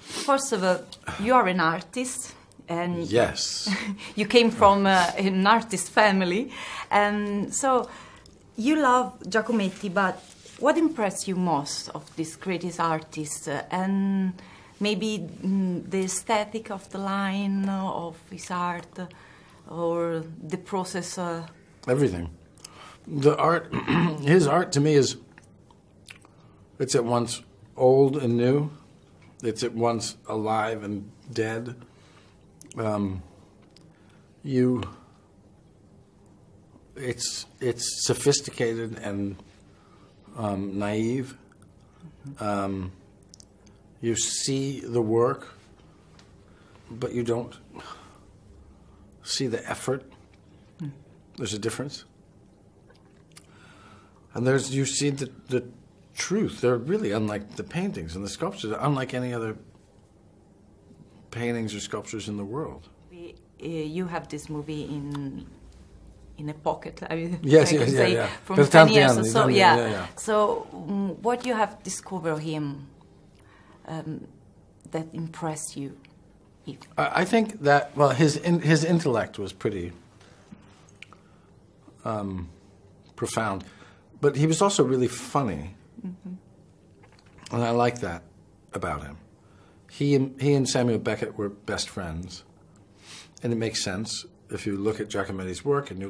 First of all, you are an artist. And yes. You came from an artist family. And so you love Giacometti, but what impressed you most of this greatest artist? And maybe the aesthetic of the line of his art, or the process? Everything. The art, his art to me it's at once old and new. It's at once alive and dead. It's sophisticated and naive. You see the work, but you don't see the effort. There's a difference. And you see the truth. They're really unlike the paintings and the sculptures. They're unlike any other paintings or sculptures in the world. You have this movie in a pocket. Yes, from 10 years or so. Yeah. So, what you have discovered him that impressed you? I think that his intellect was pretty profound, but he was also really funny, and I like that about him. He and Samuel Beckett were best friends, and it makes sense if you look at Giacometti's work and you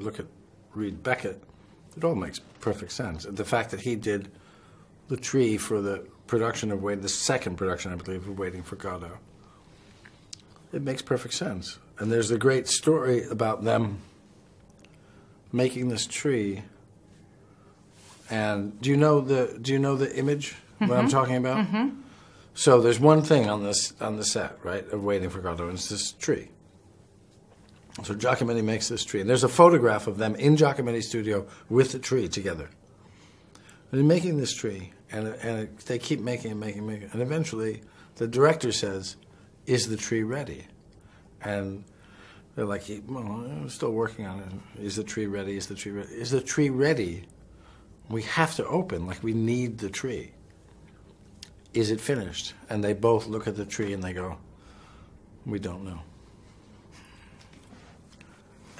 read Beckett. It all makes perfect sense. And the fact that he did the tree for the production of the second production, I believe, of Waiting for Godot, it makes perfect sense. And there's a great story about them making this tree. And do you know the image what I'm talking about? So there's one thing on the set, right, of Waiting for Godot, and it's this tree. So Giacometti makes this tree, and there's a photograph of them in Giacometti's studio with the tree together. And they're making this tree, and they keep making it, and eventually the director says, "Is the tree ready?" And they're like, "Well, I'm still working on it. Is the tree ready? Is the tree ready? Is the tree ready? We have to open, like we need the tree. Is it finished?" And they both look at the tree and they go, "We don't know."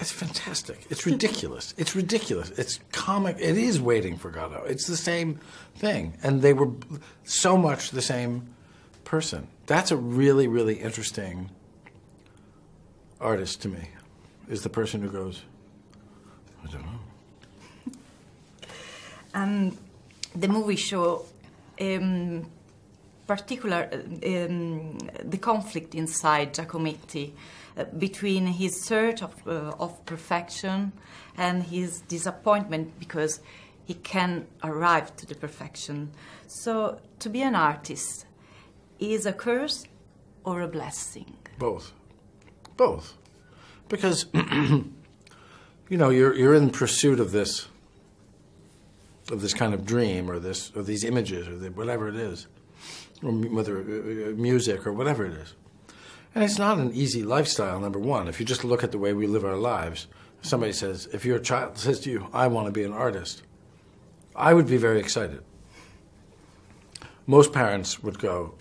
It's fantastic. It's ridiculous. It's ridiculous. It's comic. It is Waiting for Godot. It's the same thing. And they were so much the same person. That's a really, really interesting artist to me, is the person who goes, "I don't know." The movie show the conflict inside Giacometti between his search of perfection and his disappointment because he can arrive to the perfection. So, to be an artist is a curse or a blessing? Both. Both. Because, you're in pursuit of this kind of dream or these images or whatever it is, or whether music or whatever it is. And it's not an easy lifestyle, number one. If you just look at the way we live our lives, somebody says, if your child says to you, "I want to be an artist," I would be very excited. Most parents would go,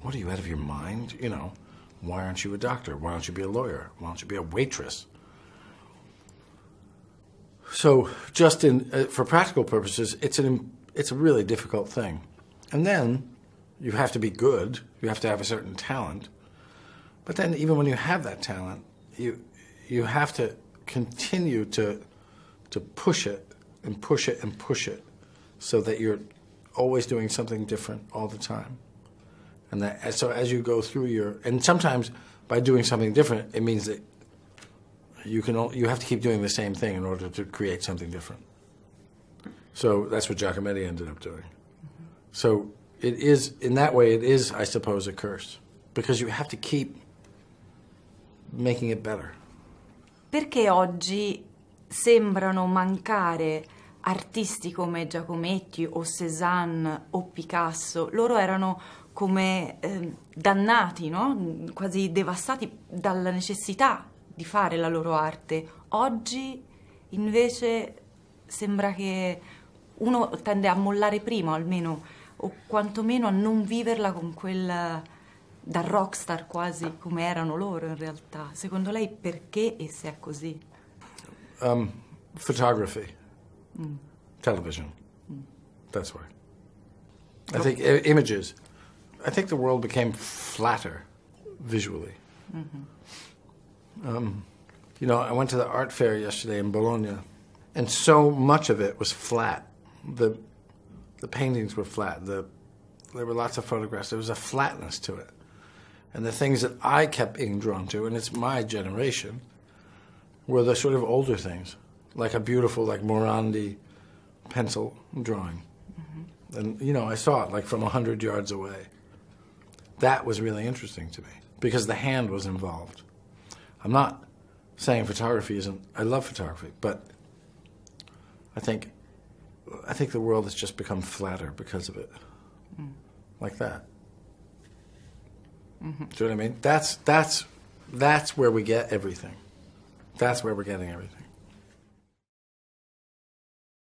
"What, are you out of your mind? Why aren't you a doctor? Why don't you be a lawyer? Why don't you be a waitress?" So just for practical purposes, it's a really difficult thing. And then you have to be good. You have to have a certain talent. But then even when you have that talent, you have to continue to push it and push it and push it so that you're always doing something different all the time. And so as you go through and sometimes by doing something different, it means that you have to keep doing the same thing in order to create something different. So that's what Giacometti ended up doing. So it is, in that way, it is, I suppose, a curse. Because you have to keep making it better. Perché oggi sembrano mancare artisti come Giacometti o Cézanne o Picasso? Loro erano come dannati, no? Quasi devastati dalla necessità di fare la loro arte. Oggi invece sembra che uno tende a mollare prima, almeno, o quantomeno a non viverla con quel da rockstar quasi come erano loro in realtà. Secondo lei perché e se è così? Photography, television, that's why. I think images. I think the world became flatter visually. You know, I went to the art fair yesterday in Bologna, and so much of it was flat. The paintings were flat. There were lots of photographs. There was a flatness to it. And the things that I kept being drawn to, and it's my generation, were the sort of older things, like a beautiful, like Morandi pencil drawing. And, you know, I saw it like from 100 yards away. That was really interesting to me because the hand was involved. I'm not saying photography isn't, I love photography, but I think the world has just become flatter because of it. Like that. Do you know what I mean? That's where we get everything. That's where we're getting everything.